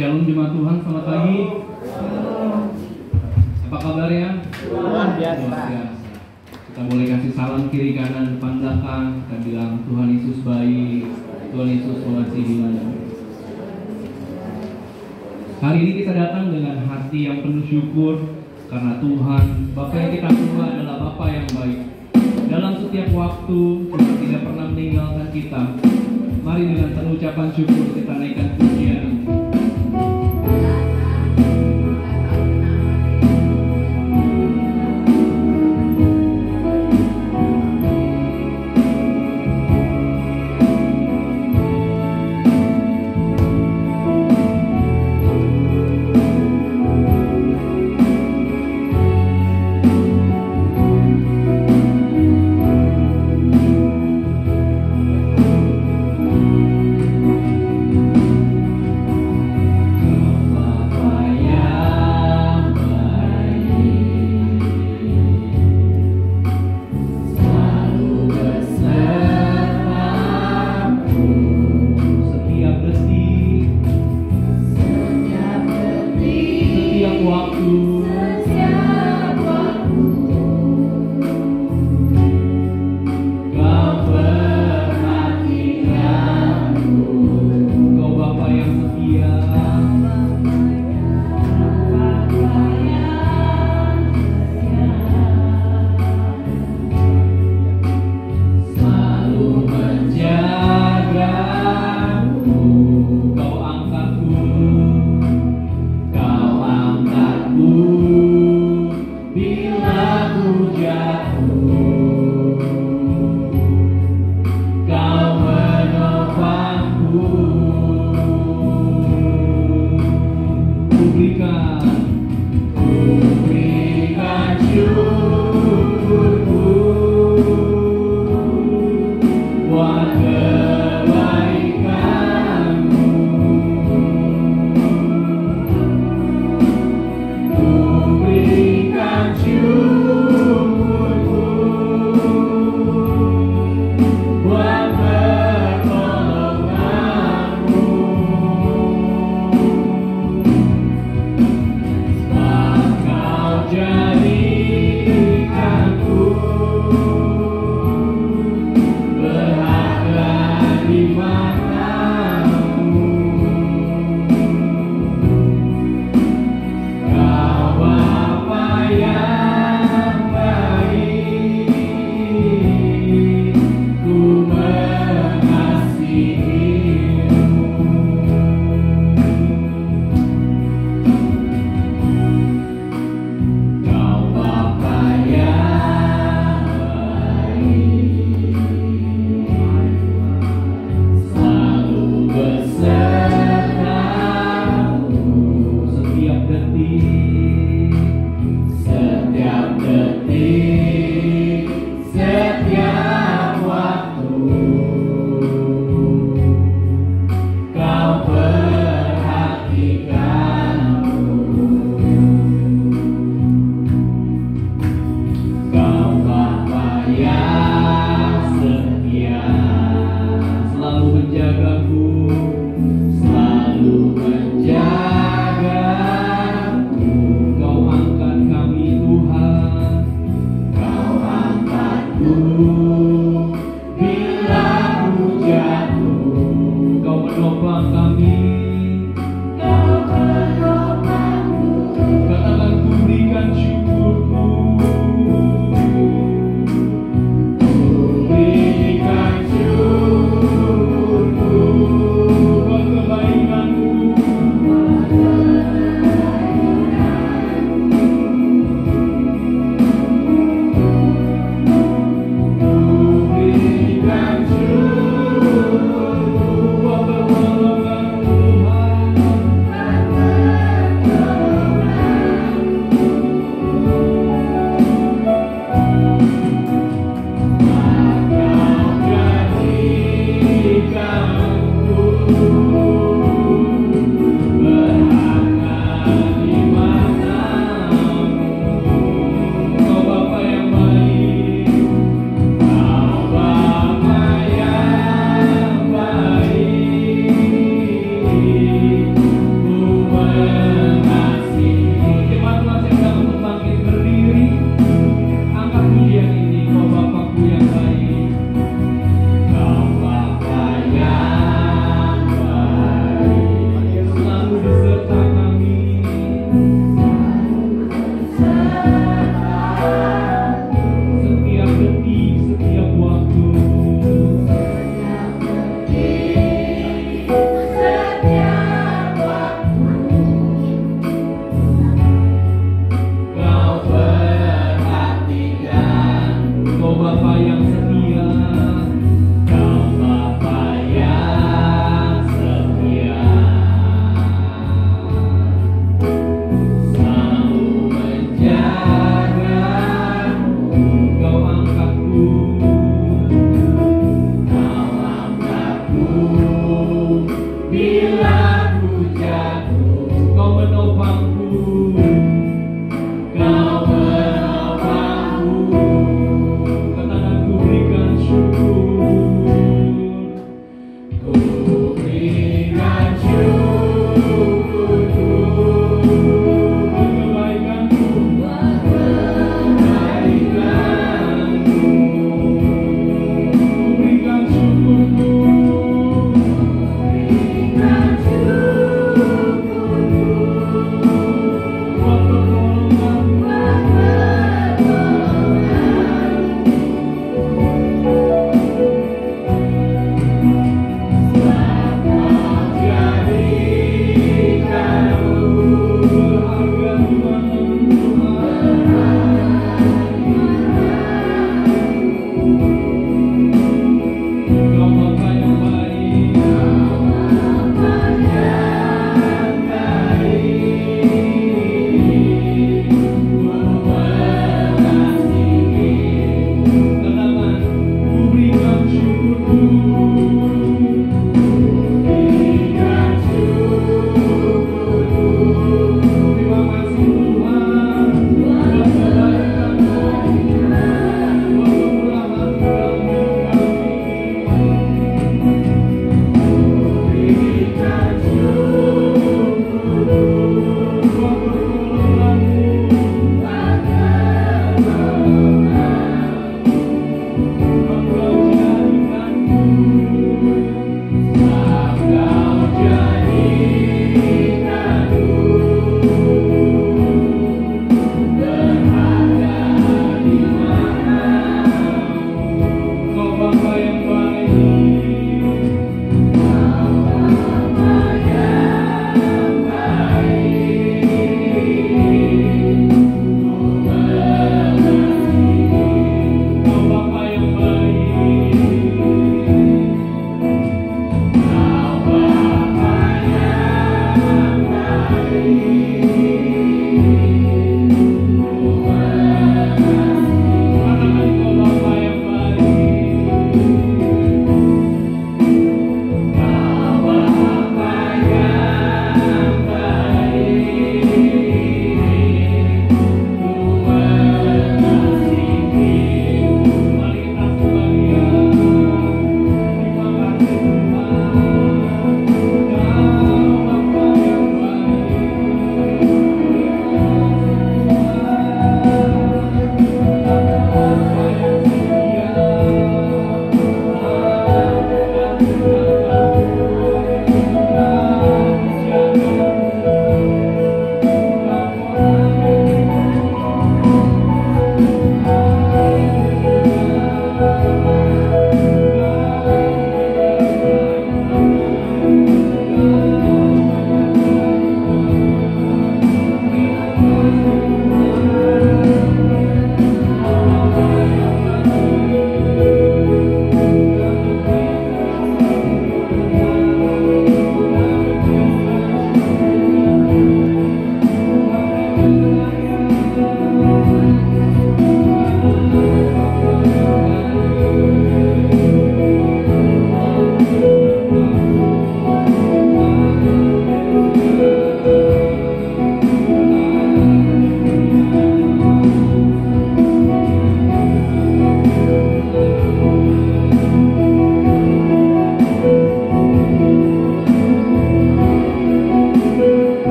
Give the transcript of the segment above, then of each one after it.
Shalom jemaat Tuhan, selamat pagi. Apa kabarnya? Luar biasa. Luar biasa. Kita boleh kasih salam kiri kanan depan belakang. Kita bilang Tuhan Yesus baik, Tuhan Yesus mengasihi. Hari ini kita datang dengan hati yang penuh syukur karena Tuhan, Bapa yang kita sembah adalah Bapa yang baik. Dalam setiap waktu Tuhan tidak pernah meninggalkan kita. Mari dengan penuh ucapan syukur kita naikkan pujian ini.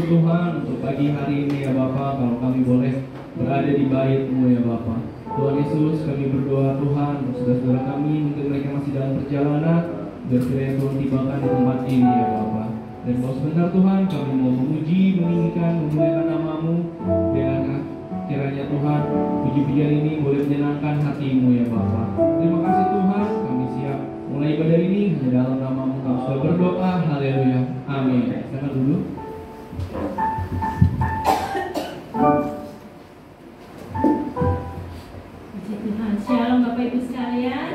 Tuhan untuk pagi hari ini ya Bapa, kalau kami boleh berada di bait-Mu ya Bapa. Tuhan Yesus, kami berdoa Tuhan untuk saudara-saudara kami, mungkin mereka masih dalam perjalanan, biar kiranya Tuhan tibakan di tempat ini ya Bapa. Dan kalau sebentar Tuhan, kami mau memuji, meninggikan, memuliakan nama-Mu, dan kiranya Tuhan, puji-pujian ini boleh menyenangkan hati-Mu ya Bapa. Terima kasih Tuhan, kami siap mulai ibadah ini hanya dalam nama-Mu. Kami sudah berdoa, haleluya, amin. Silakan dulu. Puji Tuhan. Shalom Bapak Ibu sekalian.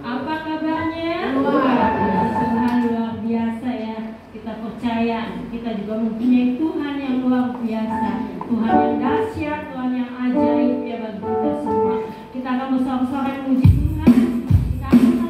Apa kabarnya? Tuhan luar biasa ya. Kita percaya kita juga mempunyai Tuhan yang luar biasa, Tuhan yang dahsyat, Tuhan yang ajaib ya bagi kita semua. Kita akan bersama-sama memuji Tuhan. Kita akan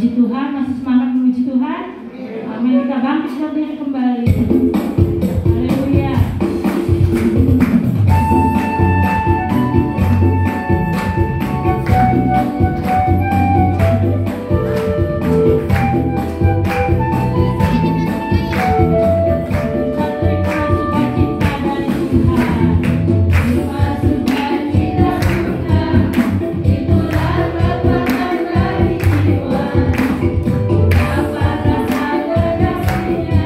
memuji Tuhan, masih semangat memuji Tuhan? Amin. Kita bangkit berdiri kembali. Haleluya. Betapa rasa berdasarnya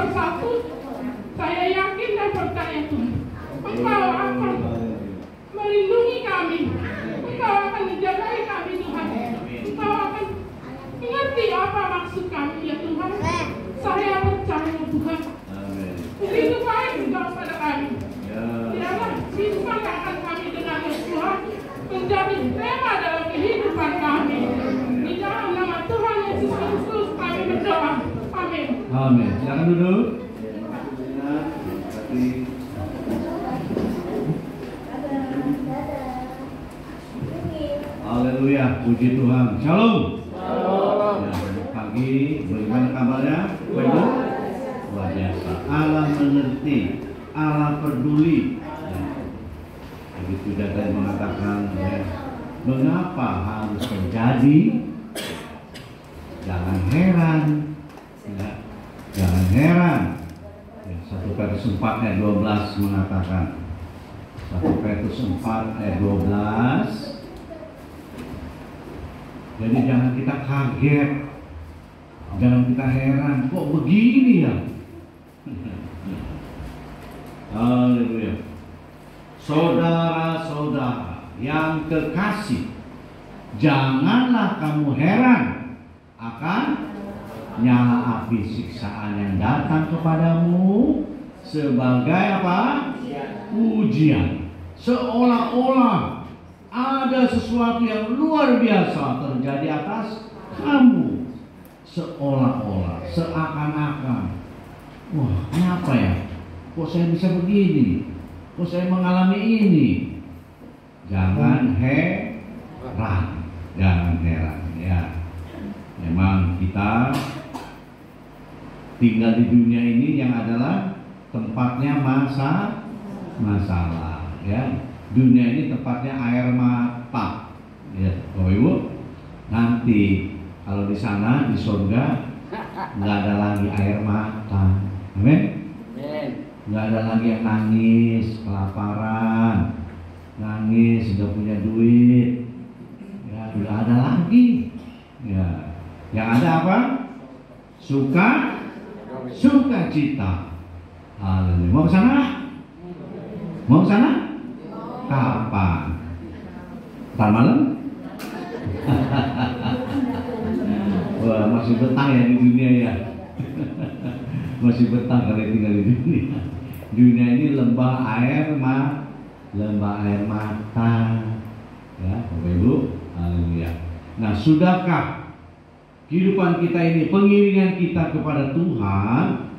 bersatu. Saya yakin dan percaya Tuhan, Engkau akan melindungi kami, Engkau akan menjaga kami Tuhan, Engkau akan mengerti apa maksud kami ya Tuhan. Saya percaya Tuhan, begitu baik Engkau pada kami. Biarlah bintangkan kami dengan Tuhan menjadi tema dalam kehidupan kami. Di dalam nama Tuhan Yesus Kristus kami berdoa. Amin. Amin. Silakan duduk. Haleluya, puji Tuhan. Shalom. Ya, pagi, bagaimana kabarnya? Baik. Luar biasa. Allah mengerti, Allah peduli. Ya. Begitu tadi mengatakan, ya, mengapa harus terjadi? Jangan heran, ya. Jangan heran. Ya, 1 Petrus 4 ayat 12 mengatakan, 1 Petrus 4 ayat 12. Jadi jangan kita kaget, jangan kita heran, kok begini ya? Haleluya. Saudara-saudara yang kekasih, janganlah kamu heran akan nyala api siksaan yang datang kepadamu sebagai apa? Ujian. Seolah-olah ada sesuatu yang luar biasa terjadi atas kamu. Seolah-olah, seakan-akan, wah, kenapa ya? Kok saya bisa begini? Kok saya mengalami ini? Jangan heran, jangan heran ya. Memang kita tinggal di dunia ini yang adalah tempatnya masalah ya. Dunia ini tempatnya air mata ya, Bapak Ibu. Nanti kalau di sana di surga nggak ada lagi air mata, amin. Nggak ada lagi yang nangis kelaparan, nangis nggak punya duit, ya nggak ada lagi. Ya, yang ada apa? Sukacita. Haleluya. Mau ke sana? Mau ke sana? Kapan? Ntar malam? Wah, masih betah ya di dunia ya. Masih betah kalau tinggal di dunia. Dunia ini lembah air mata. Ya, Bapak Ibu. Haleluya. Nah, sudahkah kehidupan kita ini, pengiringan kita kepada Tuhan,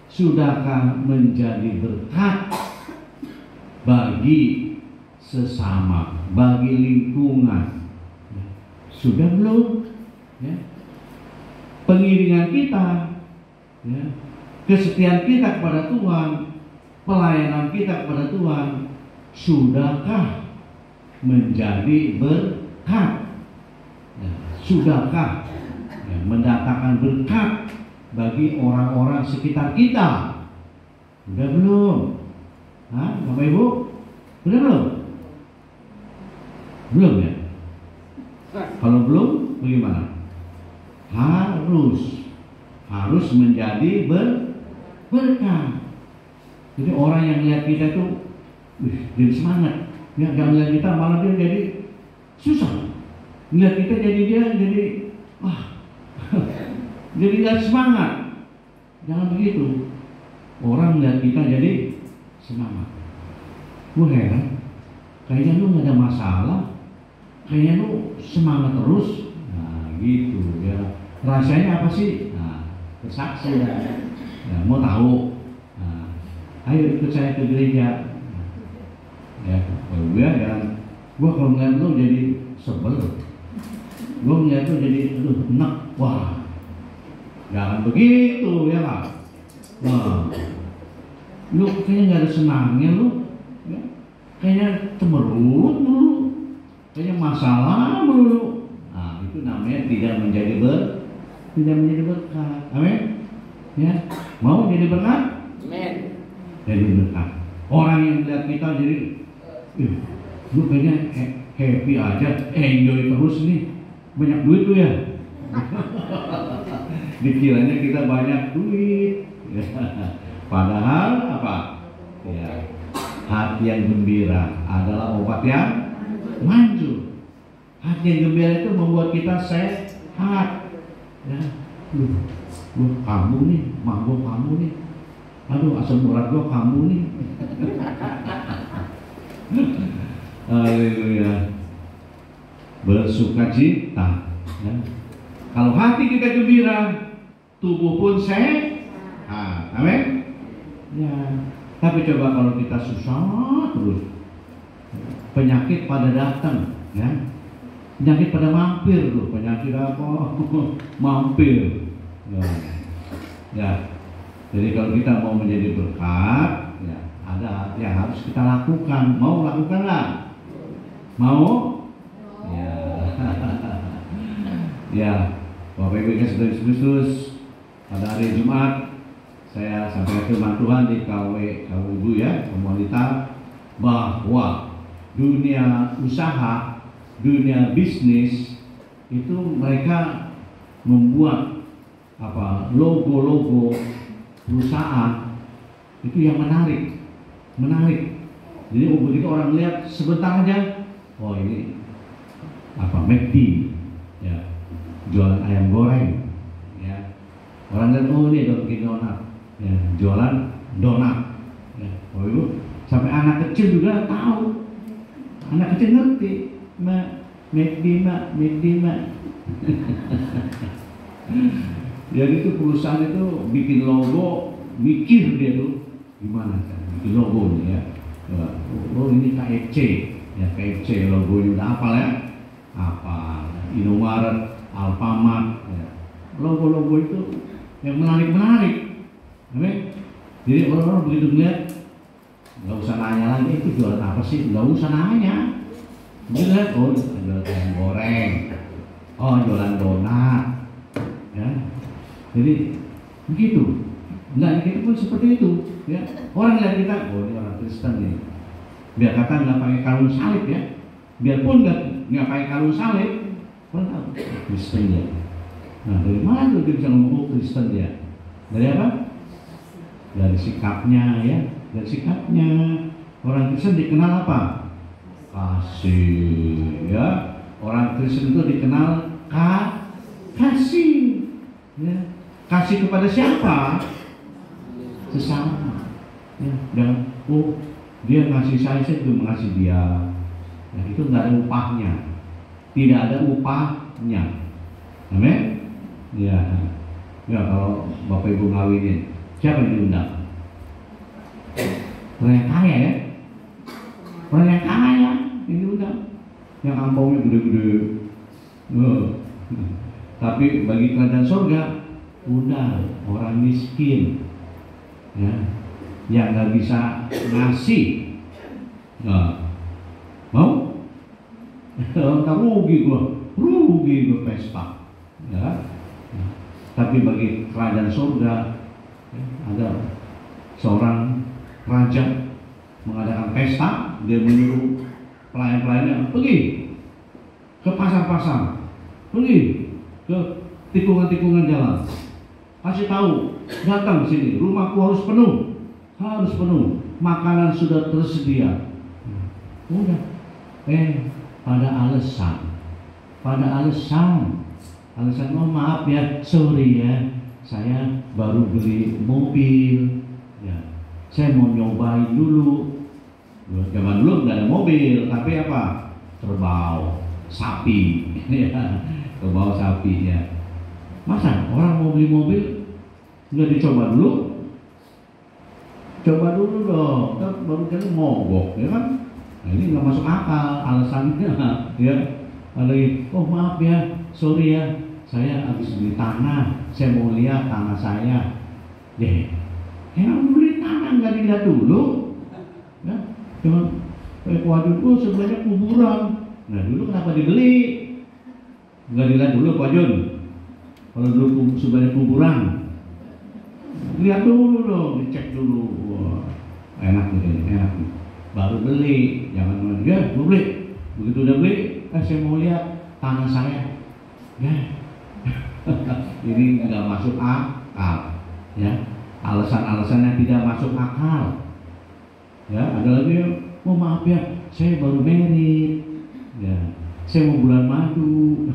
sudahkah menjadi berkat bagi sesama, bagi lingkungan? Sudah belum? Ya. Pengiringan kita, ya, kesetiaan kita kepada Tuhan, pelayanan kita kepada Tuhan, sudahkah menjadi berkat? Ya, sudahkah ya, mendatangkan berkat bagi orang-orang sekitar kita? Sudah belum? Hah, Bapak Ibu? Sudah belum? Belum ya? Kalau belum, bagaimana? Harus menjadi berkat. Jadi orang yang lihat kita tuh, jadi semangat. Ya, yang lihat kita malah dia jadi susah. Lihat kita jadi jadi nggak semangat. Jangan begitu. Orang lihat kita jadi semangat. Gue heran, kayaknya lu nggak ada masalah, kayaknya lu semangat terus. Nah gitu ya. Rasanya apa sih? Nah, bersaksi ya. Ya, mau tahu? Nah, ayo ikut saya ke gereja. Ya, kalau gue kalau ngeliat lu jadi sebel, gue ngeliat lu jadi enak. Wah, jangan begitu ya Pak. Wah, lu kayaknya nggak ada senangnya lu. Ya, kayaknya cemberut dulu, kayaknya masalah dulu. Nah, itu namanya tidak menjadi berkat. Amin. Ya, mau jadi berkat? Amin. Jadi berkat. Orang yang melihat kita jadi, lu kayaknya happy aja, enjoy terus nih, banyak duit tuh ya. Dikiranya kita banyak duit, Padahal apa? Ya, hati yang gembira adalah obat yang manjur. Hati yang gembira itu membuat kita sehat. Ya, kamu nih, mabuk kamu nih. Aduh, asam urat gua kamu nih. Haleluya. Bersukacita. Ya. Kalau hati kita gembira, tubuh pun sehat. Amin. Ya. Tapi coba kalau kita susah terus, penyakit pada datang, ya. Penyakit pada mampir tuh, penyakit apa? Mampir. Ya. Jadi kalau kita mau menjadi berkat, ya, ada yang harus kita lakukan. Mau lakukan nggak? Mau? Ya. Ya. Bapak Ibu kasih Yesus Kristus, pada hari Jumat saya sampaikan firman Tuhan di KW Ibu ya, wanita, bahwa dunia usaha, dunia bisnis itu mereka membuat logo-logo perusahaan itu yang menarik. Jadi begitu orang lihat sebentar aja, oh ini McD, ya, jualan ayam goreng, ya. Orang lihat, oh ini Dunkin Donat, ya, jualan donat, ya. Oh Ibu, sampai anak kecil juga tahu, anak kecil ngerti, McD mak. Jadi itu perusahaan itu bikin logo, mikir dia tuh gimana kan bikin logo nih ya. Oh ini KFC, ya KFC logonya udah hafal ya, apa Indomaret, Alfamart, ya. Logo-logo itu yang menarik. Jadi orang-orang begitu ngeliat, nggak usah nanya lagi itu jualan apa sih, nggak usah nanya. Dia lihat, oh jualan ayam goreng, oh jualan donat, ya. Jadi begitu, nggak kita pun seperti itu, ya. Orang lihat kita, oh ini orang Kristen nih. Biar kata nggak pakai kalung salib ya, biarpun nggak pakai kalung salib, orang tahu Kristen ya. Nah dari mana tuh dia bisa ngomong Kristen dia? Dari apa? Dari sikapnya ya, dari sikapnya. Orang Kristen dikenal apa? Kasih, ya. Orang Kristen itu dikenal kasih, ya. Kasih kepada siapa? Sesama. Ya, dan dia ngasih saya juga mengasihi dia. Ya, itu nggak ada upahnya, tidak ada upahnya. Amin. Ya, ya kalau Bapak Ibu ngawinin, siapa yang diundang? Orang yang kaya ya, orang yang kaya yang diundang, yang ampaunya gede-gede. Tapi bagi kerajaan surga, undang orang miskin, ya, yang nggak bisa ngasih, mau? Tak rugi gua pesta, ya. Tapi bagi kerajaan surga, ya, ada seorang raja mengadakan pesta, dia menyuruh pelayan-pelayannya pergi ke pasar-pasar, pergi ke tikungan-tikungan jalan, kasih tahu, datang sini, rumahku harus penuh, makanan sudah tersedia. Udah, pada alasan, oh maaf ya, sorry ya, saya baru beli mobil, ya, saya mau nyobain dulu. Zaman dulu nggak ada mobil, tapi apa? Kerbau sapi, ya, kerbau sapi ya. Masa orang mau beli mobil nggak dicoba dulu? Coba dulu dong, kan baru kali mogok, ya kan? Nah, ini nggak masuk akal alasannya, ya. Lagi, oh maaf ya, sorry ya, saya habis beli tanah, saya mau lihat tanah saya. Deh, yang beli tanah nggak dilihat dulu, ya? Cuma waduh, sebenarnya kuburan. Nah dulu kenapa dibeli? Nggak dilihat dulu Pak Jun. Kalau dulu sebanyak kuburan, lihat dulu dong, dicek dulu. Wah, enak nih. Baru beli, jangan ya, gue beli. Begitu udah beli, saya mau lihat tanah saya. Ya, ini nggak masuk akal, ya. alasan-alasan yang tidak masuk akal. Ya, ada lagi yang, oh maaf ya, saya baru married, ya, saya mau bulan madu.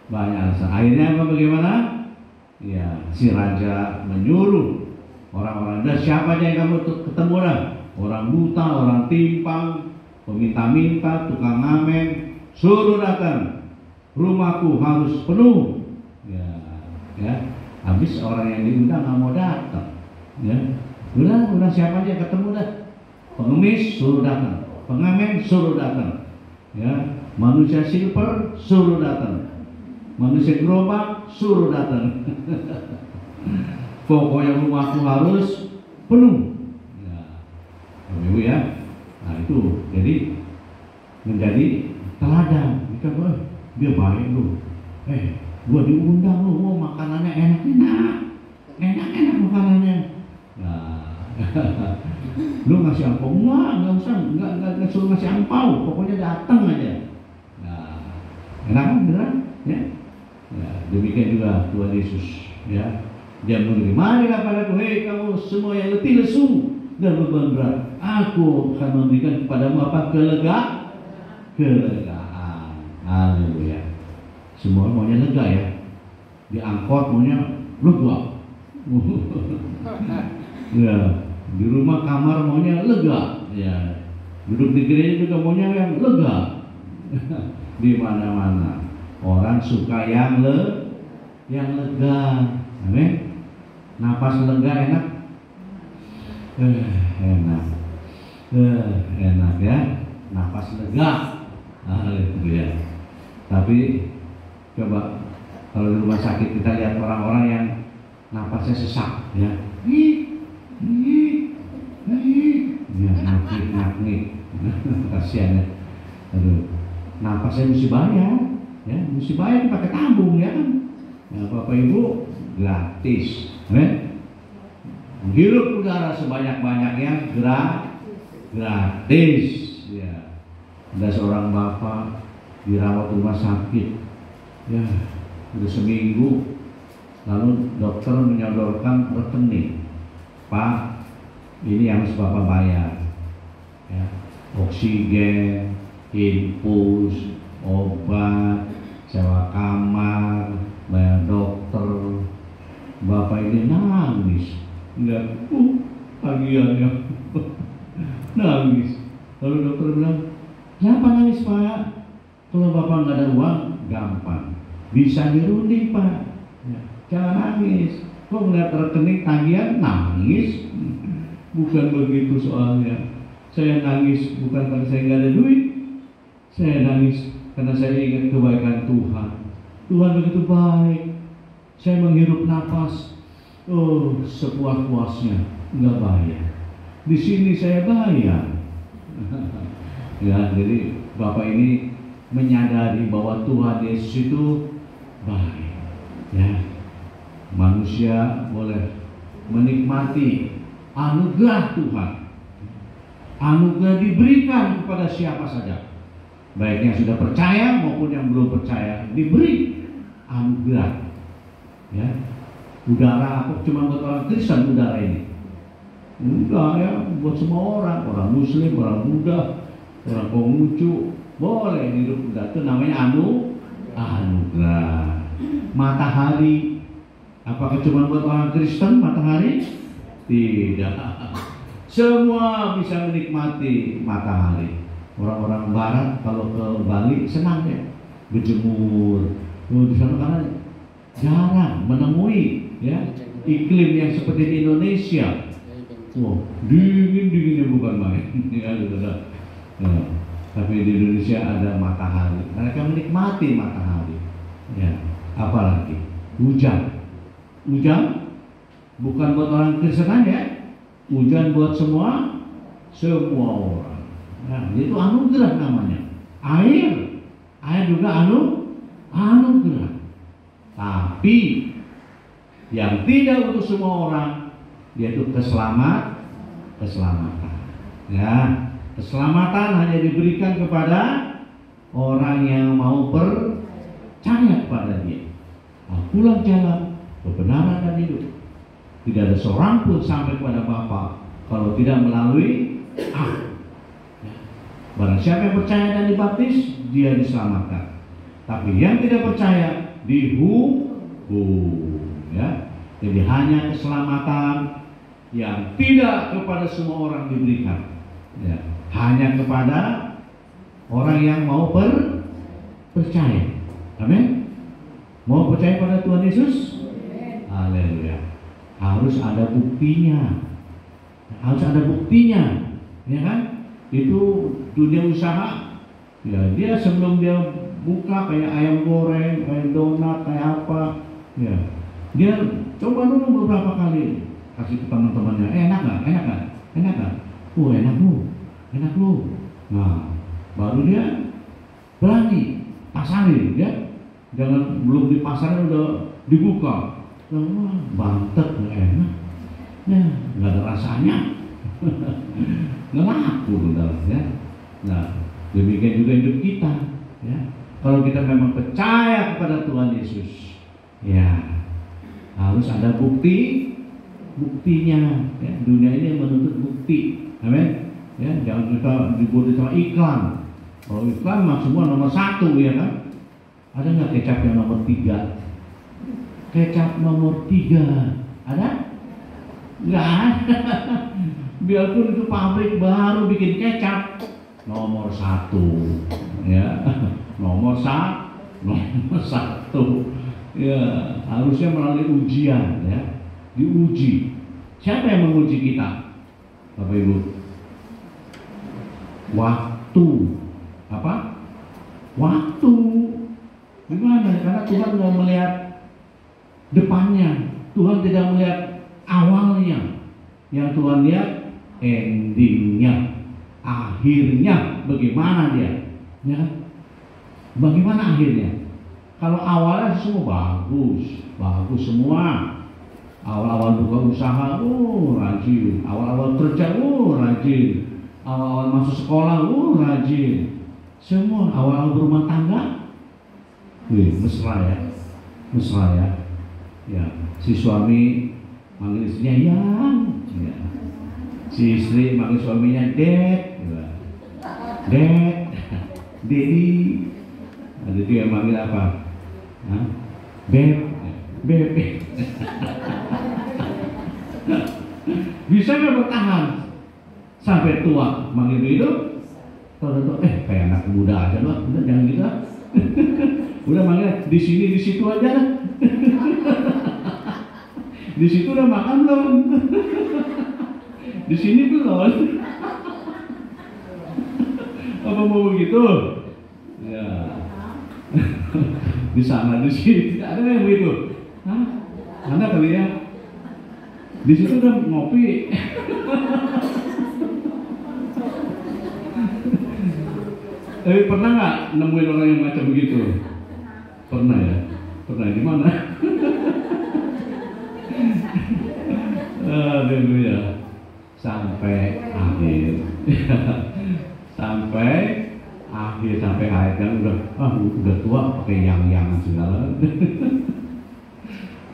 Banyak alasan. Akhirnya apa bagaimana? Ya, si raja menyuruh orang-orang, dan siapa aja yang kamu ketemu dah? Orang buta, orang timpang, peminta-minta, tukang ngamen, suruh datang. Rumahku harus penuh. Ya. Habis orang yang diundang nggak mau datang. Ya. Udah siapa aja ketemu dah. Pengemis suruh datang, pengamen suruh datang. Ya, manusia silver suruh datang. Manusia gerobak suruh datang. Pokoknya rumahku harus penuh. Ibu ya, nah itu jadi menjadi teladan. Dia baik lu, gua diundang lu, makanannya enak makanannya. Nah, lu ngasih angpau nggak usah, nggak suruh ngasih angpau, pokoknya datang aja. Nah, enak kan beneran? Ya, demikian juga Tuhan Yesus. Ya, dia menerima, marilah padaku, hei kamu semua yang letih lesu dan beban berat, aku akan memberikan kepadamu apa? Kelegaan. Haleluya. Semua maunya lega ya. Di angkot maunya lega. Ya, di rumah kamar maunya lega. Ya, duduk di gereja juga maunya yang lega. Di mana-mana orang suka yang lega. Amin. Napas lega enak. Enak ya, napas lega. Haleluya. Tapi coba kalau di rumah sakit kita lihat orang-orang yang napasnya sesak, ya, ngaknik, kasihan ya. Aduh, napasnya mesti bayar, ya, mesti bayar pakai tabung ya kan. Ya, Bapak Ibu gratis, menghirup udara sebanyak-banyaknya gratis. Ya. Ada seorang bapak dirawat rumah sakit, ya, udah seminggu, lalu dokter menyodorkan rekening, Pak, ini yang harus bapak bayar, ya, oksigen, infus, obat, sewa kamar, bayar dokter. Bapak ini nangis. Enggak, tagihannya nangis. Lalu dokter bilang, kenapa nangis Pak? Kalau bapak nggak ada uang, gampang, bisa dirunding Pak. Ya, jangan nangis. Kok ngeliat rekening tagihan nangis? Bukan begitu soalnya. Saya nangis bukan karena saya nggak ada duit. Saya nangis karena saya ingat kebaikan Tuhan. Tuhan begitu baik. Saya menghirup napas. Oh, sepuas-puasnya, nggak bayar. Di sini saya bayar. Ya, jadi Bapak ini menyadari bahwa Tuhan Yesus itu baik. Ya, manusia boleh menikmati anugerah Tuhan. Anugerah diberikan kepada siapa saja, baik yang sudah percaya maupun yang belum percaya, diberi anugerah. Ya. Udara apa cuma buat orang Kristen udara ini? Enggak ya, buat semua orang Muslim, orang Buddha, orang Konghucu, boleh hidup udara. Itu namanya anugerah. Matahari, apakah cuma buat orang Kristen matahari? Tidak. Semua bisa menikmati matahari. Orang-orang Barat kalau ke Bali senang ya, berjemur. Di sana karena jarang menemui ya iklim yang seperti di Indonesia. Wow, dinginnya bukan main. Ya, nah, tapi di Indonesia ada matahari. Mereka menikmati matahari. Ya, apalagi hujan. Hujan bukan buat orang Kristen aja. Hujan buat semua orang. Nah, itu anugerah namanya. Air juga anugerah. Tapi yang tidak untuk semua orang, yaitu keselamatan. Ya, keselamatan hanya diberikan kepada orang yang mau percaya kepada Dia. Akulah jalan, kebenaran dan hidup. Tidak ada seorang pun sampai kepada Bapa kalau tidak melalui Aku. Barang siapa yang percaya dan dibaptis, dia diselamatkan. Tapi yang tidak percaya dihukum. Ya. Jadi hanya keselamatan yang tidak kepada semua orang diberikan. Ya. Hanya kepada orang yang mau percaya. Amin. Mau percaya pada Tuhan Yesus? Haleluya. Harus ada buktinya. Harus ada buktinya. Ya kan? Itu dunia usaha. Ya, dia sebelum dia buka kayak ayam goreng, kayak donat, kayak apa, ya, dia coba dulu beberapa kali, kasih ke teman-temannya, enak nggak, enak nggak, enak nggak, enak lu. Nah, baru dia berani pasarin, ya, jangan belum dipasarin udah dibuka, wah bantet nggak enak, ya, nggak ada rasanya, nggak laku udah, ya. Nah, demikian juga hidup kita, ya. Kalau kita memang percaya kepada Tuhan Yesus, ya harus ada buktinya. Ya. Dunia ini menuntut bukti, amin. Ya, jangan kita dibuat sama iklan. Kalau iklan mah semua nomor 1, ya kan? Ada nggak kecap yang nomor 3? Kecap nomor 3 ada? Nggak ada. Biarpun itu pabrik baru bikin kecap nomor 1, ya. Nomor 1, ya, harusnya melalui ujian, ya, diuji. Siapa yang menguji kita, Bapak Ibu? Waktu, apa? Waktu. Gimana? Karena Tuhan nggak melihat depannya, Tuhan tidak melihat awalnya. Yang Tuhan lihat endingnya, akhirnya bagaimana dia, ya kan? Bagaimana akhirnya? Kalau awalnya semua bagus semua. Awal-awal buka usaha, rajin. Awal-awal kerja, rajin. Awal-awal masuk sekolah, rajin. Semua awal-awal berumah tangga, mesra ya. Ya, si suami manggil istrinya yang, ya. Si istri manggil suaminya dad, daddy. Ada dia manggil apa? Beb. Bisa nggak bertahan sampai tua manggil itu? Tahu kayak anak muda aja loh, udah jangan gitu. Udah manggil di sini di situ aja lah. Di situ udah makan belum? Di sini belum. Apa mau begitu? Ya. Di sana di sini tidak ada yang begitu. Anda kali ya. Di situ udah ngopi. Tapi pernah nggak nemuin orang yang macam begitu? Pernah ya. Pernah di mana? Haleluya. Sampai akhir. Sampai akhir kan udah tua pakai yang segala.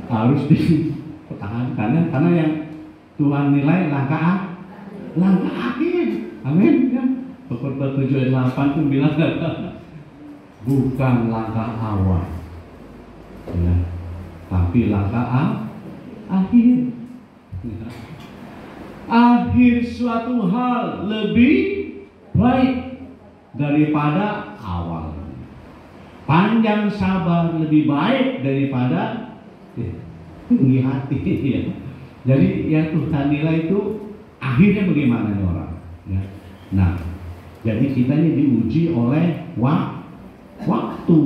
Harus dipertahankan karena yang Tuhan nilai langkah akhir. Amin ya. Pekerja 7 ayat 8 itu bilang bukan langkah awal, ya, tapi langkah akhir. Ya. Akhir suatu hal lebih baik daripada awal. Panjang sabar lebih baik daripada tinggi hati. Ya. Jadi yang Tuhan nilai itu akhirnya bagaimana nih orang. Ya. Nah, jadi kita ini diuji oleh waktu,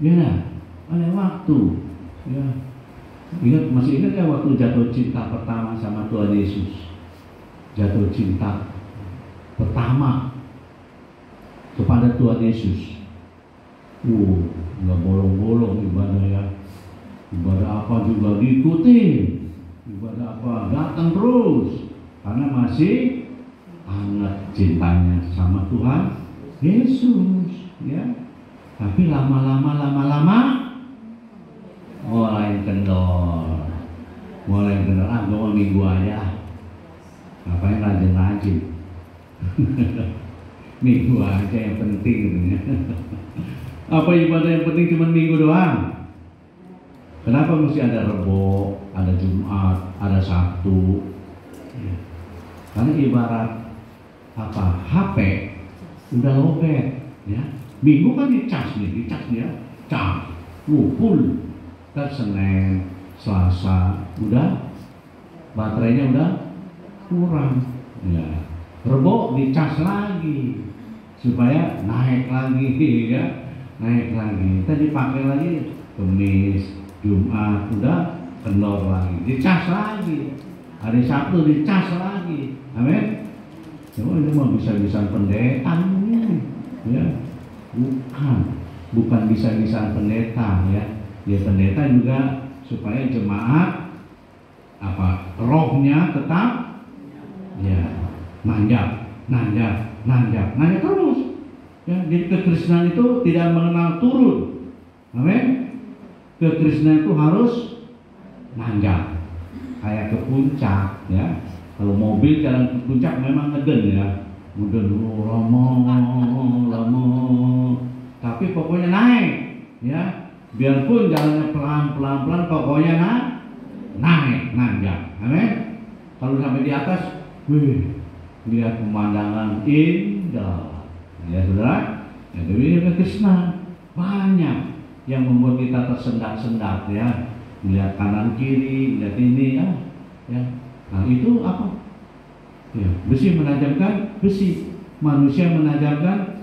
ya, oleh waktu. Ya. Masih ingat ya waktu jatuh cinta pertama sama Tuhan Yesus? Jatuh cinta pertama kepada Tuhan Yesus. Nggak bolong-bolong ibadah ya. Ibadah apa juga diikuti. Ibadah apa datang terus. Karena masih hangat cintanya sama Tuhan Yesus, ya. Tapi lama-lama mulai kendor. Ah, gue mau minggu aja. Ngapain rajin-rajin? Minggu aja yang penting gitu. Apa ibadah yang penting cuma minggu doang? Kenapa mesti ada Rebo, ada Jumat, ada Sabtu? Ya. Karena ibarat apa? HP udah lobet, ya. Minggu kan dicas dia, cas, full. Kan Senin, Selasa, udah baterainya udah kurang, ya. Rebo dicas lagi supaya naik lagi, ya, naik lagi. Tadi pakai lagi Kamis, Jumat, udah kendor lagi, dicas lagi. Hari Sabtu dicas lagi, amin. Cuma ini mah bisa-bisaan pendeta ini, ya. Bukan bisa-bisaan pendeta, ya. Ya pendeta juga supaya jemaat apa rohnya tetap ya nanjak terus, ya. Jadi kekristenan itu tidak mengenal turun, amin. Kekristenan itu harus nanjak kayak ke puncak, ya. Kalau mobil jalan ke puncak memang ngeden, ya, ngeden lama, tapi pokoknya naik, ya. Biarpun jalannya pelan, pokoknya naik, nanjak, amin. Kalau sampai di atas, lihat pemandangan indah, ya saudara. Ya, jadi kekristenan banyak yang membuat kita tersendat-sendat, ya. Lihat kanan kiri, lihat ini, ya. Nah itu apa? Ya, besi menajamkan besi, manusia menajamkan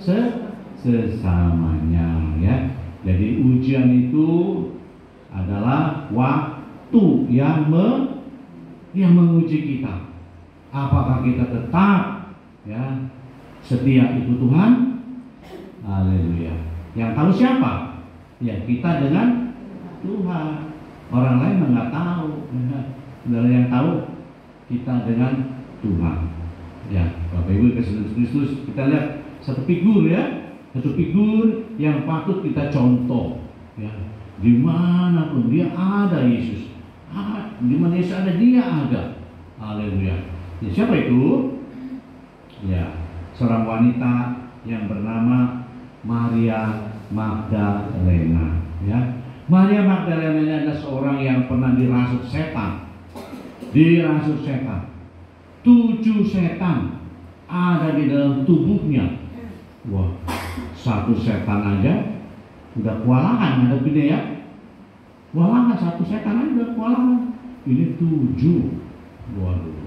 sesamanya, ya. Jadi ujian itu adalah waktu yang menguji kita. Apakah kita tetap, ya, setia ikut Tuhan? Haleluya. Yang tahu siapa? Ya kita dengan Tuhan. Orang lain nggak tahu. Yang tahu kita dengan Tuhan. Ya, Bapak Ibu Kristus, kita lihat satu figur, ya. Satu figur yang patut kita contoh, ya. Dimanapun dia ada Yesus, di mana Yesus ada dia ada. Haleluya. Ya, siapa itu? Ya, seorang wanita yang bernama Maria Magdalena, ya. Maria Magdalena adalah seorang yang pernah dirasuk setan. 7 setan ada di dalam tubuhnya. Wah, 1 setan aja udah kewalahan ngadepinnya, ya. Kewalahan, 1 setan aja udah kewalahan. Ini 7. Waduh.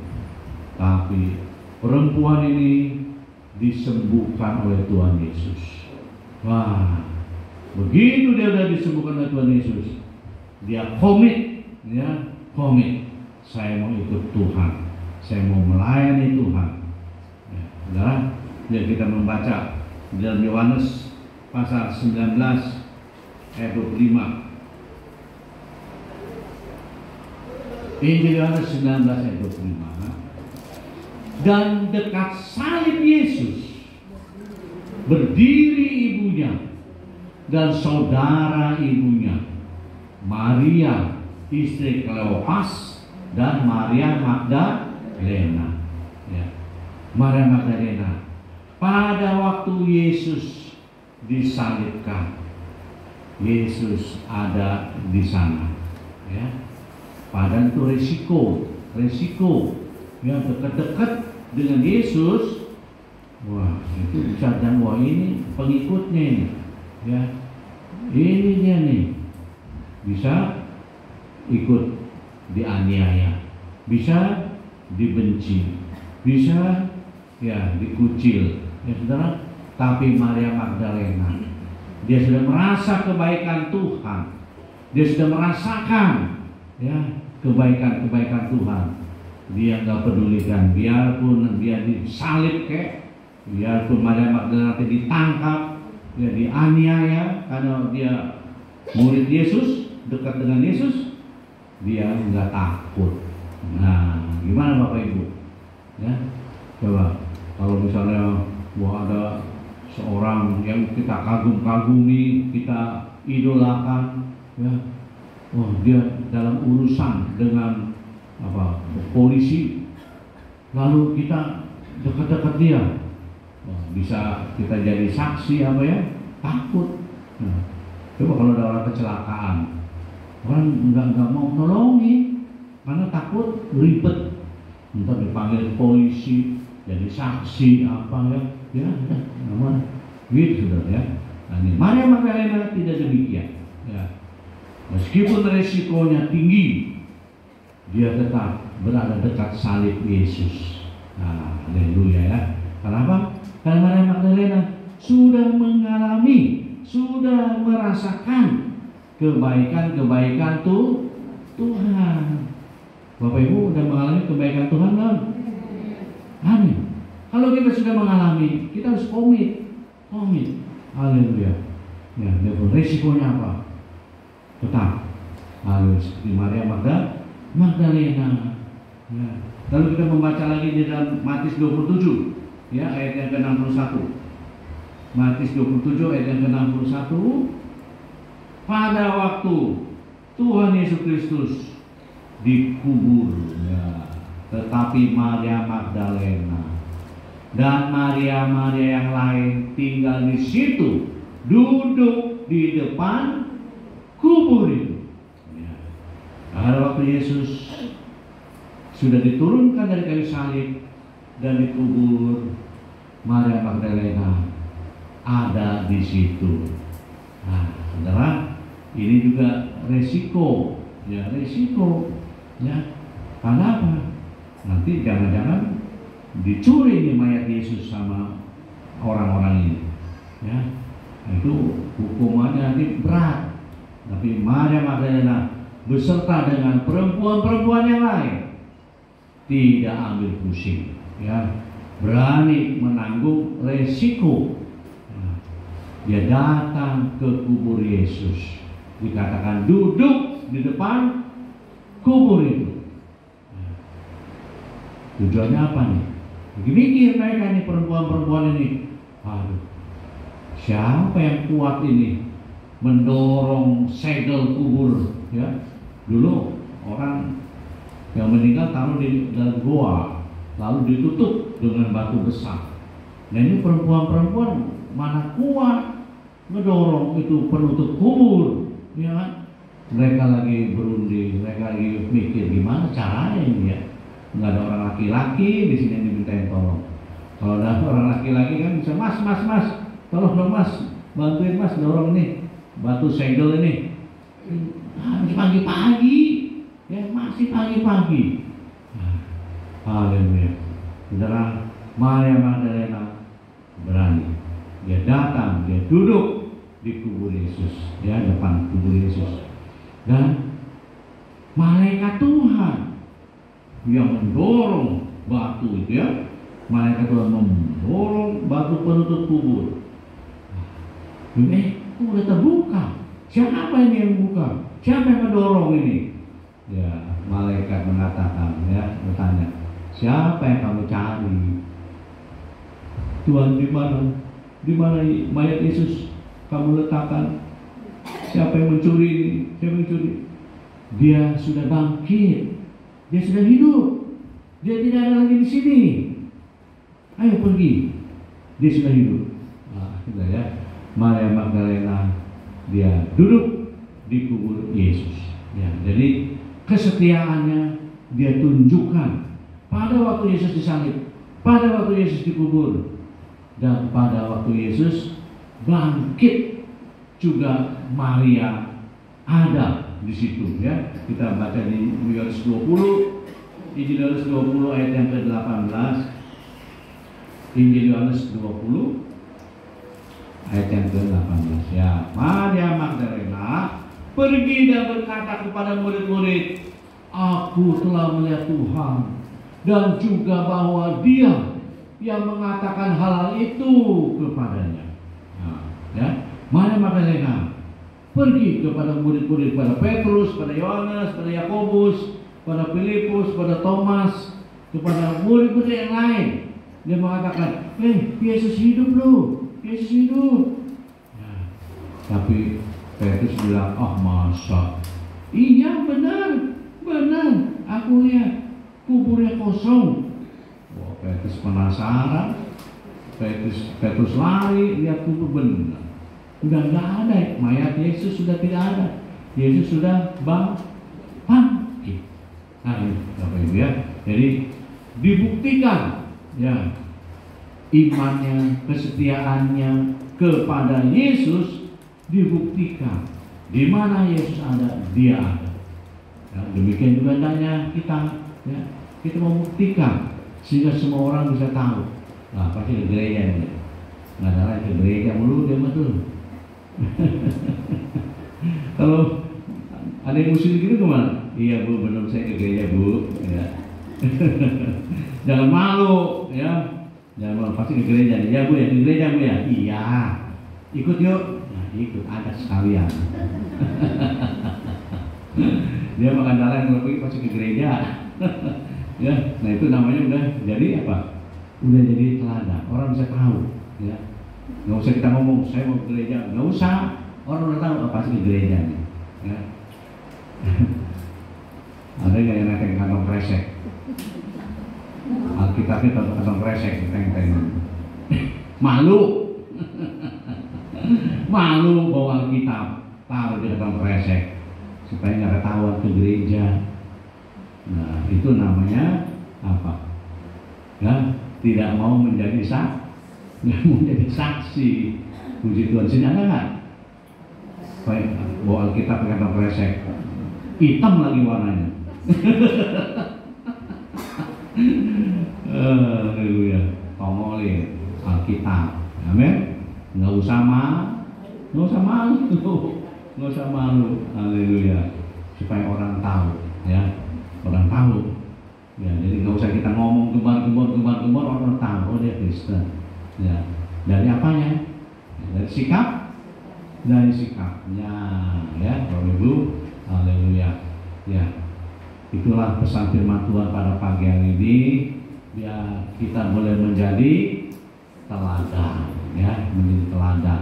Tapi perempuan ini disembuhkan oleh Tuhan Yesus. Wah, begitu dia udah disembuhkan oleh Tuhan Yesus, dia komit, ya, komit. Saya mau ikut Tuhan, saya mau melayani Tuhan. Ya, saudara, ya kita membaca dalam Yohanes pasal 19 ayat 25. Injil Yohanes 19 ayat 25. Dan dekat salib Yesus berdiri ibunya dan saudara ibunya, Maria istri Kleopas dan Maria Magdalena. Ya. Maria Magdalena. Pada waktu Yesus disalibkan, Yesus ada di sana, ya. Padahal itu resiko, ya, dekat-dekat dengan Yesus. Wah, itu bisa dan wah ini pengikutnya ini, ya, ini dia nih bisa ikut dianiaya, bisa dibenci, bisa, ya, dikucil, ya saudara. Tapi Maria Magdalena, dia sudah merasa kebaikan Tuhan, dia sudah merasakan, ya, kebaikan Tuhan. Dia nggak pedulikan, biarpun dia disalib, biarpun Maria Magdalena ditangkap, ya, dianiaya karena dia murid Yesus, dekat dengan Yesus, dia nggak takut. Nah, gimana Bapak Ibu? Ya, coba kalau misalnya ada seorang yang kita kagum-kagumi, kita idolakan, ya, oh dia dalam urusan dengan polisi, lalu kita dekat-dekat dia, bisa kita jadi saksi takut. Coba kalau ada orang kecelakaan, orang nggak mau nolongin karena takut ribet, entah dipanggil polisi jadi saksi namanya gitu sudah ya. Nah, ini Maria Magdalena tidak demikian ya. Meskipun resikonya tinggi, dia tetap berada dekat salib Yesus. Nah, haleluya ya. Kenapa? Karena Maria Magdalena sudah mengalami, sudah merasakan kebaikan-kebaikan Tuhan. Bapak Ibu udah mengalami kebaikan Tuhan kan? Amin. Kalau kita sudah mengalami, kita harus komit. Haleluya. Ya, resikonya apa? Tetap. Haleluya. Seperti Maria Magdalena. Ya. Lalu kita membaca lagi di dalam Matius 27, ya, ayat yang ke-61. Matius 27 ayat yang ke-61. Pada waktu Tuhan Yesus Kristus dikubur, ya, tetapi Maria Magdalena dan Maria yang lain tinggal di situ, duduk di depan kubur itu. Ya. Pada waktu Yesus sudah diturunkan dari kayu salib dan dikubur, Maria Magdalena ada di situ. Nah, saudara, ini juga resiko, ya. Karena apa? Nanti jangan-jangan dicuri nih mayat Yesus sama orang-orang ini, ya. Itu hukumannya nanti berat. Tapi Maria Magdalena beserta dengan perempuan-perempuan yang lain tidak ambil pusing, ya, berani menanggung resiko. Dia datang ke kubur Yesus, dikatakan duduk di depan kubur itu. Tujuannya apa nih? Mikir mereka nih, perempuan-perempuan ini, aduh, siapa yang kuat ini mendorong segel kubur, ya? Dulu orang yang meninggal taruh di dalam goa, lalu ditutup dengan batu besar. Nah, ini perempuan-perempuan mana kuat ngedorong itu penutup kubur, ya kan? Mereka lagi berunding, mereka lagi mikir gimana caranya ini ya. Nggak ada orang laki-laki di sini yang dimintain tolong. Kalau ada orang laki-laki kan bisa, mas, tolong dong mas, bantuin mas dorong nih batu segel ini. Masih pagi-pagi, ya masih pagi-pagi. Haleluya. Saudara, Maria Magdalena berani. Dia datang, dia duduk di kubur Yesus, ya, depan kubur Yesus. Dan malaikat Tuhan yang mendorong batu itu, ya, malaikat Tuhan mendorong batu penutup kubur. Kok udah terbuka? Siapa ini yang buka? Siapa yang mendorong ini? Ya, malaikat mengatakan, ya, bertanya, siapa yang kamu cari? Tuhan, di mana mayat Yesus kamu letakkan? Siapa yang mencuri ini? Siapa yang mencuri? Dia sudah bangkit, dia sudah hidup, dia tidak ada lagi di sini. Ayo pergi, dia sudah hidup. Nah, kita ya, Maria Magdalena dia duduk di kubur Yesus. Ya, jadi kesetiaannya dia tunjukkan pada waktu Yesus disalib, pada waktu Yesus dikubur, dan pada waktu Yesus bangkit juga Maria ada di situ, ya. Kita baca di Yohanes 20, Injil Yohanes 20 ayat yang ke-18. Injil Yohanes 20 ayat yang ke-18, ya. Maria Magdalena pergi dan berkata kepada murid-murid, aku telah melihat Tuhan, dan juga bahwa Dia yang mengatakan hal itu kepadanya. Nah, ya, Maria Magdalena pergi kepada murid-murid, pada Petrus, pada Yohanes, pada Yakobus, pada Filipus, pada Thomas, kepada murid-murid yang lain. Dia mengatakan, Yesus hidup loh, Yesus hidup. Nah, tapi Petrus bilang, masa Iya benar, aku lihat kuburnya kosong. Wah, Petrus penasaran, Petrus lari, lihat kubur benar. Udah nggak ada, mayat Yesus sudah tidak ada. Yesus sudah bangkit. Nah, Bapak Ibu ya, jadi dibuktikan ya imannya, kesetiaannya kepada Yesus dibuktikan. Di mana Yesus ada, dia ada. Ya, demikian juga hendaknya kita, ya, kita membuktikan sehingga semua orang bisa tahu. Nah, pasti ke gereja ini. Nggak ada lagi ke gereja mulu dia betul. Kalau ada yang muslim gitu kemana? Iya Bu, benar saya ke gereja Bu. Ya. Jangan malu, ya. Jangan malu, pasti ke gereja. Ya Bu ya, ke gereja Bu ya. Iya. Ikut yuk. Nah, ikut ada sekalian. Dia makan darah yang lebih pasti ke gereja. Ya, nah itu namanya udah jadi apa? Udah jadi teladan. Orang bisa tahu, ya. Nggak usah kita ngomong, saya mau ke gereja. Nggak usah. Orang udah tahu apa sih di gereja nih. Ya. Ada nggak yang naik kantong kresek? Alkitabnya kantong kresek, teng-teng. Malu. Malu bawa Alkitab, taruh di kantong kresek supaya nggak ketahuan ke gereja. Nah, itu namanya apa? Ya, tidak mau menjadi saksi. Puji Tuhan. Sini ada nggak? Bawa Alkitab di kantong kresek, hitam lagi warnanya. Haleluya. Tongolin Alkitab. Amin. Nggak usah malu. Haleluya. Supaya orang tahu, ya. Orang tahu. Ya, jadi nggak usah kita ngomong gembar, orang tahu oh dia Kristen. Ya. Dari apanya? Dari sikapnya, ya, Bapak Ibu. Haleluya. Ya. Itulah pesan firman Tuhan pada pagi hari ini. Biar kita boleh menjadi teladan, ya, menjadi teladan.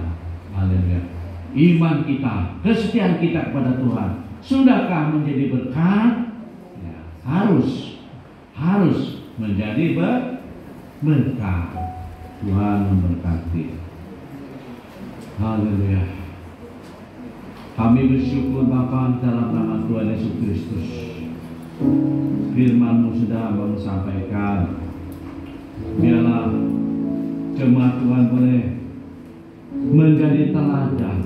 Haleluya. Iman kita, kesetiaan kita kepada Tuhan, sudahkah menjadi berkat? Ya, harus menjadi berkat. Tuhan memberkati. Haleluya. Kami bersyukur Bapa dalam nama Tuhan Yesus Kristus. Firman-Mu sudah Abang sampaikan. Biarlah jemaat Tuhan boleh menjadi teladan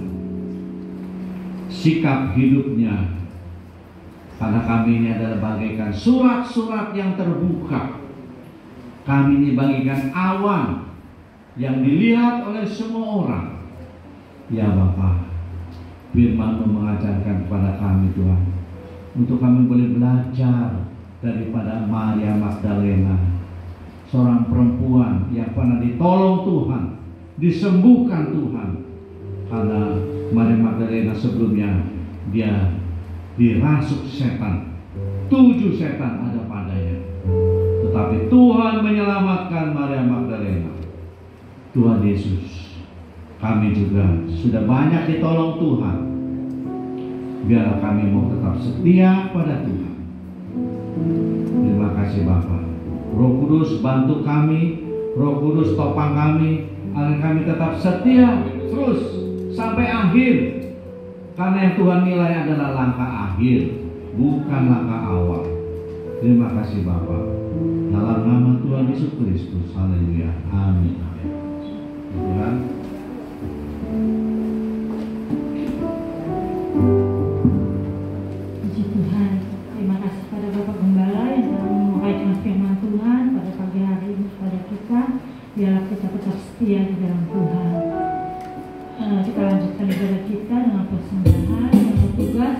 sikap hidupnya. Karena kami ini adalah bagaikan surat-surat yang terbuka. Kami ini bagaikan awan yang dilihat oleh semua orang. Ya Bapa, firman-Mu mengajarkan kepada kami Tuhan, untuk kami boleh belajar daripada Maria Magdalena, seorang perempuan yang pernah ditolong Tuhan, disembuhkan Tuhan. Karena Maria Magdalena sebelumnya dia dirasuk setan, 7 setan ada padanya, tetapi Tuhan menyelamatkan Maria Magdalena. Tuhan Yesus, kami juga sudah banyak ditolong Tuhan. Biarlah kami mau tetap setia pada Tuhan. Terima kasih Bapa. Roh Kudus bantu kami, Roh Kudus topang kami, agar kami tetap setia terus sampai akhir. Karena yang Tuhan nilai adalah langkah akhir, bukan langkah awal. Terima kasih Bapa. Dalam nama Tuhan Yesus Kristus. Haleluya. Amin. Tuhan. Puji Tuhan. Terima kasih pada Bapak Gembala yang telah menyampaikan firman Tuhan pada pagi hari ini kepada kita. Biarlah kita tetap setia di dalam Tuhan. Kita lanjutkan ibadah kita dengan persembahan yang bertugas.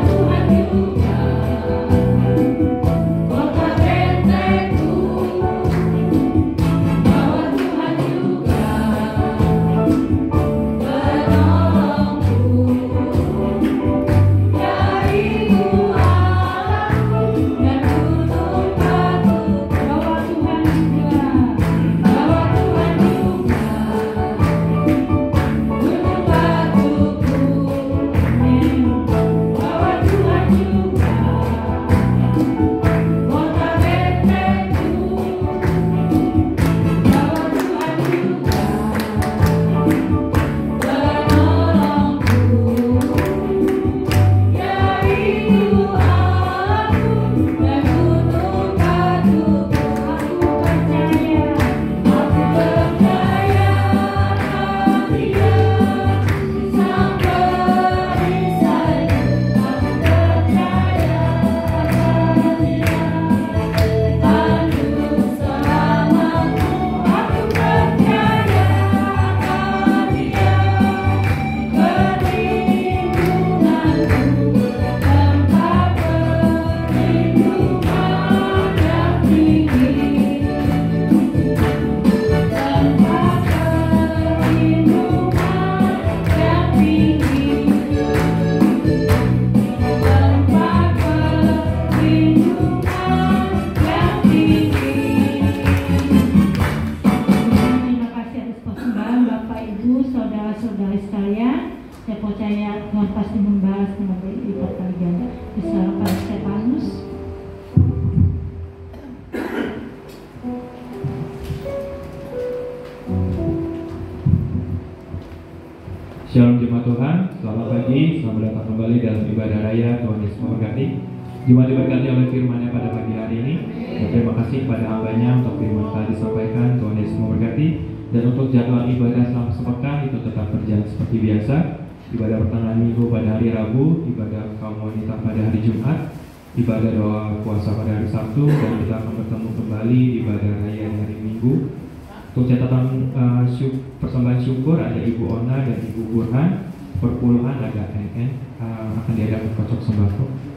Tuhan Ibu, saudara-saudari sekalian, saya percaya Tuhan pasti membalas dengan berlipat kali ganda. Diserahkan pada Stefanus. Shalom jemaat Tuhan, selamat pagi, selamat datang kembali dalam ibadah raya. Tuhan Yesus memberkati. Jemaat diberkati oleh firman-Nya pada pagi hari ini. Dan terima kasih kepada hamba-Nya untuk firman telah disampaikan. Tuhan Yesus memberkati. Dan untuk jadwal ibadah selama sepekan itu tetap berjalan seperti biasa. Ibadah pertengahan minggu pada hari Rabu, ibadah kaum wanita pada hari Jumat, ibadah doa puasa pada hari Sabtu, dan kita akan bertemu kembali di ibadah raya di hari Minggu. Untuk catatan persembahan syukur ada Ibu Ona dan Ibu Burhan. Perpuluhan ada NN, akan diadakan kocok sembako.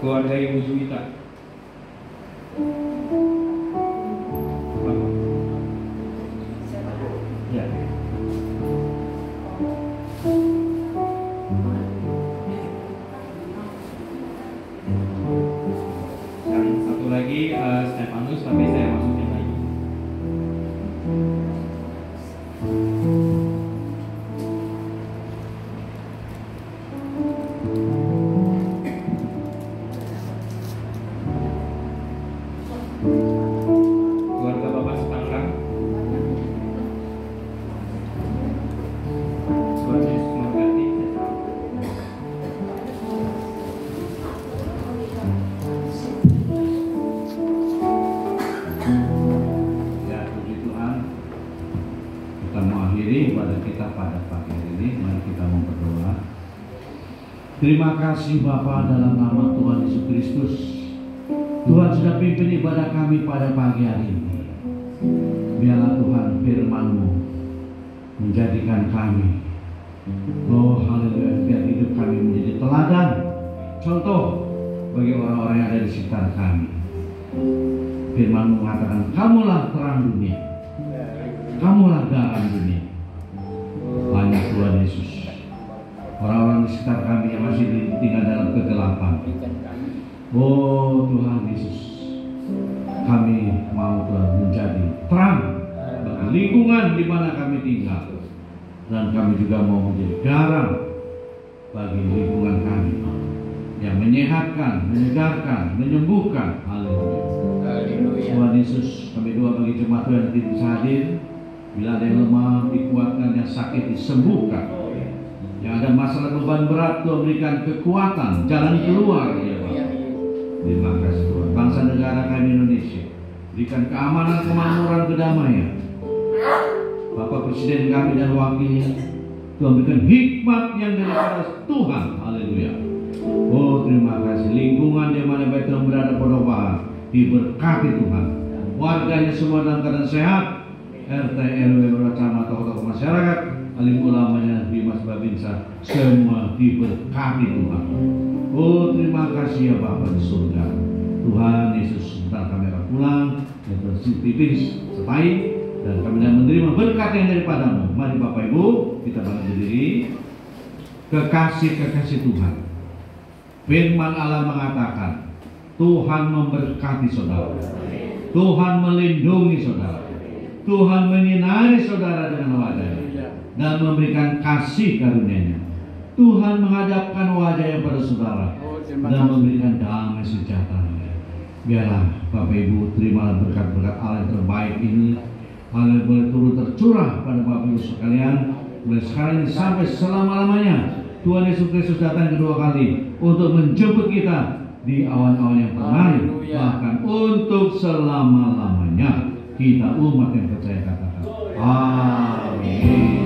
Keluarga Ibu Juwita. Ya. Dan satu lagi Stefanus, tapi saya masukin lagi. Keluarga Bapak Setangkang. Tuhan Yesus memberkati. Ya, puji Tuhan. Kita mau akhiri ibadah kita pada pagi hari ini. Mari kita mau berdoa. Terima kasih Bapa, dalam nama Tuhan Yesus Kristus. Tuhan sudah pimpin ibadah kami pada pagi hari ini. Biarlah Tuhan firman-Mu menjadikan kami, oh haleluya, biar hidup kami menjadi teladan, contoh bagi orang-orang yang ada di sekitar kami. Firman-Mu mengatakan, kamulah terang dunia, kamulah garam dunia. Banyak Tuhan Yesus, orang-orang di sekitar kami yang masih tinggal dalam kegelapan. Oh Tuhan Yesus, kami mau Tuhan menjadi terang bagi lingkungan di mana kami tinggal, dan kami juga mau menjadi garam bagi lingkungan kami yang menyehatkan, menyegarkan, menyembuhkan. Haleluya. Tuhan Yesus, kami doa bagi jemaat yang tidak bisa hadir. Bila ada yang lemah dikuatkan, yang sakit disembuhkan, yang ada masalah beban berat Tuhan berikan kekuatan, jalan keluar ya Pak. Terima kasih Tuhan. Bangsa negara kami Indonesia, berikan keamanan, kemakmuran, kedamaian. Bapak Presiden kami dan wakilnya, Tuhan berikan hikmat yang daripada Tuhan. Haleluya. Oh terima kasih. Lingkungan di mana baik Tuhan berada Podobahan diberkati Tuhan. Warganya semua dalam keadaan sehat. RT, RW, bersama tokoh-tokoh masyarakat, alim ulamanya, Bimas Babinsa, semua diberkati Tuhan. Oh terima kasih ya Bapa di surga. Tuhan Yesus, sebentar kami akan pulang dan tipis setai, dan kami akan menerima berkat yang daripadamu. Mari Bapak Ibu, kita bangkit berdiri. Kekasih-kekasih Tuhan, firman Allah mengatakan, Tuhan memberkati saudara, Tuhan melindungi saudara, Tuhan menyinari saudara dengan wajah-Nya dan memberikan kasih karunia-Nya. Tuhan menghadapkan wajahnya pada saudara dan memberikan damai sejahtera. Biarlah Bapak Ibu terima berkat-berkat Allah yang terbaik ini. Allah boleh turun tercurah pada Bapak Ibu sekalian mulai sekarang ini sampai selama-lamanya. Tuhan Yesus Kristus datang kedua kali untuk menjemput kita di awan-awan yang permai, bahkan untuk selama-lamanya. Kita umat yang percaya katakan amin.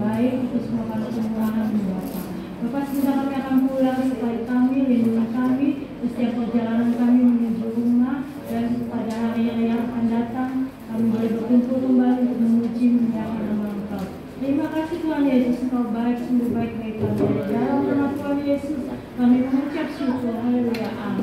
baik, itu semua karena kemurahan-Mu Bapa. Bapak, sebentar kami akan pulang, supaya kami, lindungi kami, setiap perjalanan kami menuju rumah, dan pada hari yang akan datang, kami boleh berkumpul kembali untuk memuji memuliakan nama Engkau. Terima kasih Tuhan Yesus, Engkau baik, sungguh baik bagi kami. Dalam nama Tuhan Yesus, kami mengucap syukur. Haleluya. Amin.